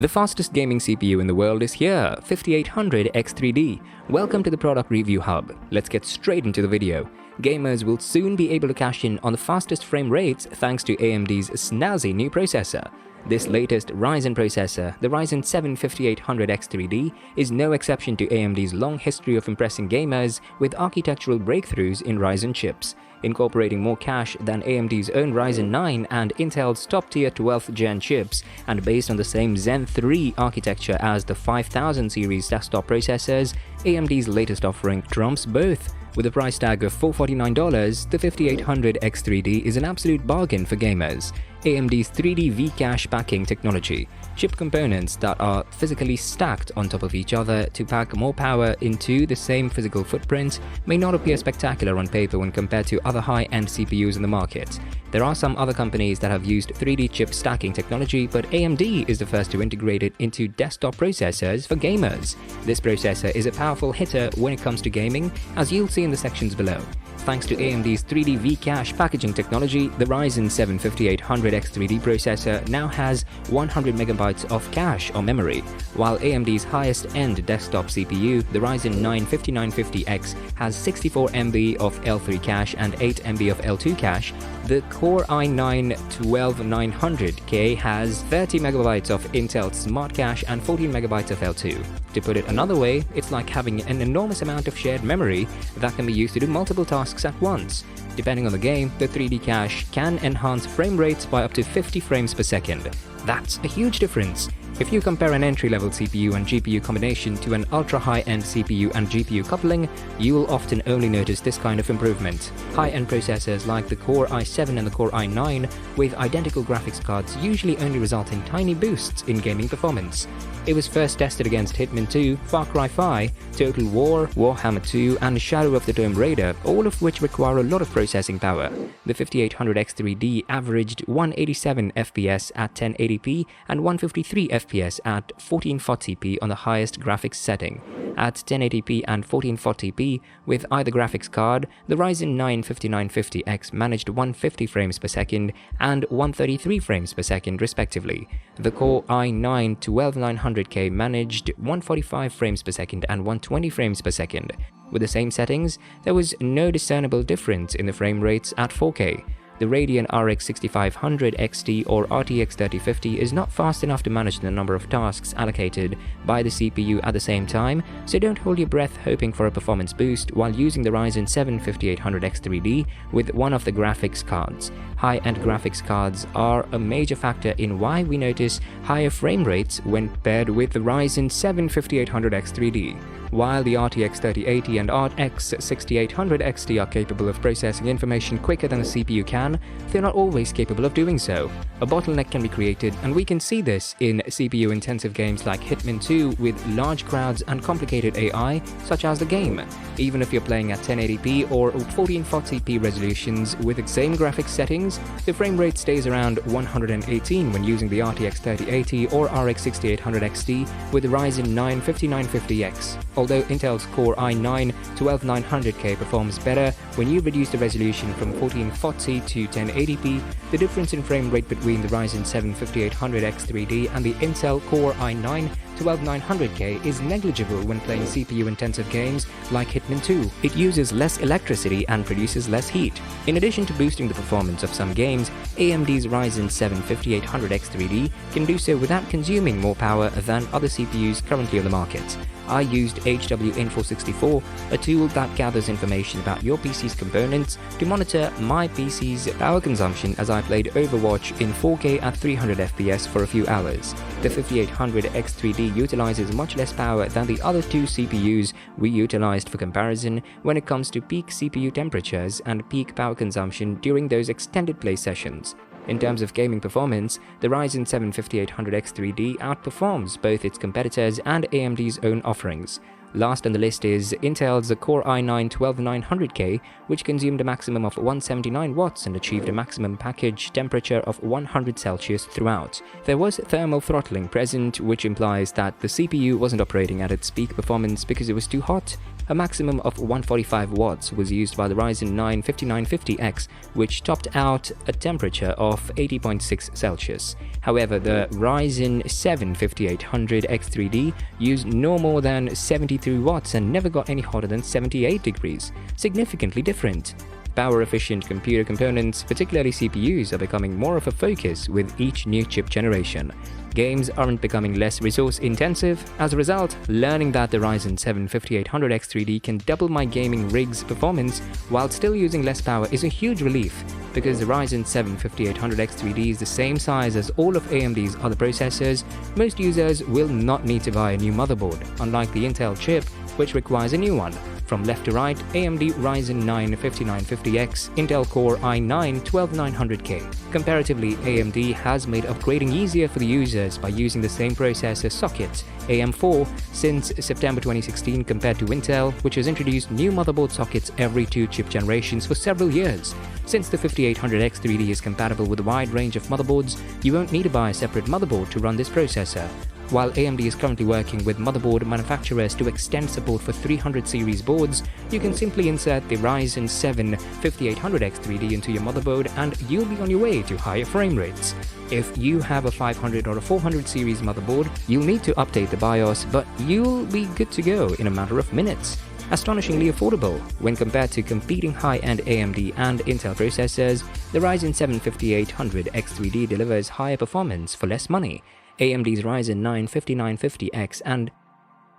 The fastest gaming CPU in the world is here, 5800X3D. Welcome to the Product Review Hub. Let's get straight into the video. Gamers will soon be able to cash in on the fastest frame rates thanks to AMD's snazzy new processor. This latest Ryzen processor, the Ryzen 7 5800X3D, is no exception to AMD's long history of impressing gamers with architectural breakthroughs in Ryzen chips. Incorporating more cache than AMD's own Ryzen 9 and Intel's top-tier 12th Gen chips, and based on the same Zen 3 architecture as the 5000 series desktop processors, AMD's latest offering trumps both. With a price tag of $449, the 5800X3D is an absolute bargain for gamers. AMD's 3D V-Cache packing technology, chip components that are physically stacked on top of each other to pack more power into the same physical footprint, may not appear spectacular on paper when compared to other high-end CPUs in the market. There are some other companies that have used 3D chip stacking technology, but AMD is the first to integrate it into desktop processors for gamers. This processor is a powerful hitter when it comes to gaming, as you'll see in the sections below. Thanks to AMD's 3D V-Cache packaging technology, the Ryzen 7 5800X3D processor now has 100 MB of cache or memory, while AMD's highest-end desktop CPU, the Ryzen 9 5950X, has 64 MB of L3 cache and 8 MB of L2 cache. The Core i9-12900K has 30 MB of Intel Smart Cache and 14 MB of L2. To put it another way, it's like having an enormous amount of shared memory that can be used to do multiple tasks at once. Depending on the game, the 3D cache can enhance frame rates by up to 50 frames per second. That's a huge difference. If you compare an entry-level CPU and GPU combination to an ultra-high-end CPU and GPU coupling, you will often only notice this kind of improvement. High-end processors like the Core i7 and the Core i9 with identical graphics cards usually only result in tiny boosts in gaming performance. It was first tested against Hitman 2, Far Cry 5, Total War, Warhammer 2 and Shadow of the Tomb Raider, all of which require a lot of processing power. The 5800X3D averaged 187 FPS at 1080p and 153 FPS at 1440p on the highest graphics setting. At 1080p and 1440p with either graphics card, the Ryzen 9 5950X managed 150 frames per second and 133 frames per second respectively. The Core i9-12900K managed 145 frames per second and 120 frames per second. With the same settings, there was no discernible difference in the frame rates at 4K. The Radeon RX 6500 XT or RTX 3050 is not fast enough to manage the number of tasks allocated by the CPU at the same time, so don't hold your breath hoping for a performance boost while using the Ryzen 7 5800X3D with one of the graphics cards. High-end graphics cards are a major factor in why we notice higher frame rates when paired with the Ryzen 7 5800X3D. While the RTX 3080 and RX 6800 XT are capable of processing information quicker than a CPU can, they're not always capable of doing so. A bottleneck can be created, and we can see this in CPU-intensive games like Hitman 2 with large crowds and complicated AI, such as the game. Even if you're playing at 1080p or 1440p resolutions with the same graphics settings, the frame rate stays around 118 when using the RTX 3080 or RX 6800 XT with the Ryzen 9 5950X. Although Intel's Core i9-12900K performs better when you reduce the resolution from 1440 to 1080p, the difference in frame rate between the Ryzen 7 5800X3D and the Intel Core i9-12900K is negligible when playing CPU-intensive games like Hitman 2. It uses less electricity and produces less heat. In addition to boosting the performance of some games, AMD's Ryzen 7 5800X3D can do so without consuming more power than other CPUs currently on the market. I used HWInfo64, a tool that gathers information about your PC's components, to monitor my PC's power consumption as I played Overwatch in 4K at 300 FPS for a few hours. The 5800X3D utilizes much less power than the other two CPUs we utilized for comparison when it comes to peak CPU temperatures and peak power consumption during those extended play sessions. In terms of gaming performance, the Ryzen 7 5800X3D outperforms both its competitors and AMD's own offerings. Last on the list is Intel's Core i9-12900K, which consumed a maximum of 179 watts and achieved a maximum package temperature of 100 Celsius throughout. There was thermal throttling present, which implies that the CPU wasn't operating at its peak performance because it was too hot. A maximum of 145 watts was used by the Ryzen 9 5950X, which topped out a temperature of 80.6 Celsius. However, the Ryzen 7 5800X3D used no more than 73 watts and never got any hotter than 78 degrees, significantly different. Power-efficient computer components, particularly CPUs, are becoming more of a focus with each new chip generation. Games aren't becoming less resource-intensive. As a result, learning that the Ryzen 7 5800X3D can double my gaming rig's performance while still using less power is a huge relief, because the Ryzen 7 5800X3D is the same size as all of AMD's other processors. Most users will not need to buy a new motherboard, unlike the Intel chip, which requires a new one. From left to right, AMD Ryzen 9 5950X, Intel Core i9-12900K. Comparatively, AMD has made upgrading easier for the users by using the same processor sockets, AM4, since September 2016 compared to Intel, which has introduced new motherboard sockets every 2 chip generations for several years. Since the 5800X3D is compatible with a wide range of motherboards, you won't need to buy a separate motherboard to run this processor. While AMD is currently working with motherboard manufacturers to extend support for 300 series boards, you can simply insert the Ryzen 7 5800X3D into your motherboard and you'll be on your way to higher frame rates. If you have a 500 or a 400 series motherboard, you'll need to update the BIOS, but you'll be good to go in a matter of minutes. Astonishingly affordable. When compared to competing high-end AMD and Intel processors, the Ryzen 7 5800X3D delivers higher performance for less money. AMD's Ryzen 9 5950X and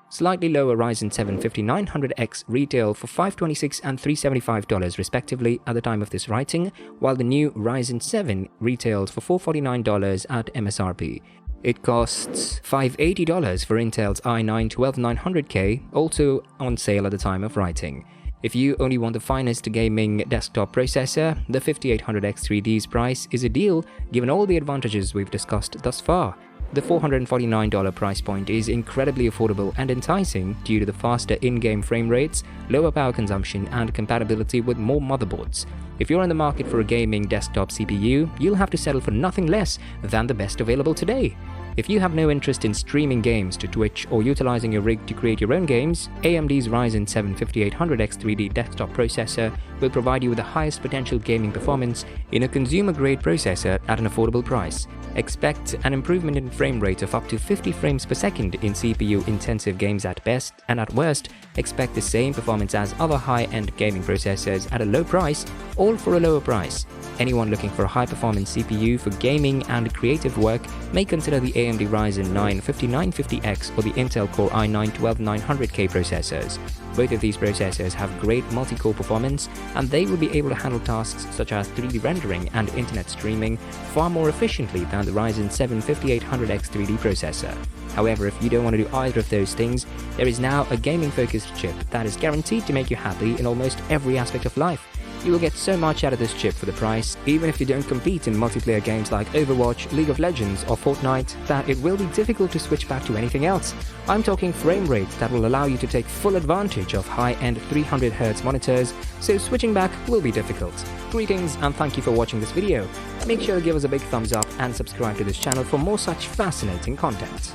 slightly lower Ryzen 7 5900X retail for $526 and $375 respectively at the time of this writing, while the new Ryzen 7 retails for $449 at MSRP. It costs $580 for Intel's i9-12900K, also on sale at the time of writing. If you only want the finest gaming desktop processor, the 5800X3D's price is a deal given all the advantages we've discussed thus far. The $449 price point is incredibly affordable and enticing due to the faster in-game frame rates, lower power consumption, and compatibility with more motherboards. If you're in the market for a gaming desktop CPU, you'll have to settle for nothing less than the best available today. If you have no interest in streaming games to Twitch or utilizing your rig to create your own games, AMD's Ryzen 7 5800X3D desktop processor will provide you with the highest potential gaming performance in a consumer-grade processor at an affordable price. Expect an improvement in frame rate of up to 50 frames per second in CPU-intensive games at best, and at worst, expect the same performance as other high-end gaming processors at a low price, all for a lower price. Anyone looking for a high-performance CPU for gaming and creative work may consider the AMD Ryzen 9 5950X or the Intel Core i9-12900K processors. Both of these processors have great multi-core performance, and they will be able to handle tasks such as 3D rendering and internet streaming far more efficiently than the Ryzen 7 5800X3D processor. However, if you don't want to do either of those things, there is now a gaming-focused chip that is guaranteed to make you happy in almost every aspect of life. You will get so much out of this chip for the price, even if you don't compete in multiplayer games like Overwatch, League of Legends or Fortnite, that it will be difficult to switch back to anything else. I'm talking frame rates that will allow you to take full advantage of high-end 300Hz monitors, so switching back will be difficult. Greetings and thank you for watching this video. Make sure to give us a big thumbs up and subscribe to this channel for more such fascinating content.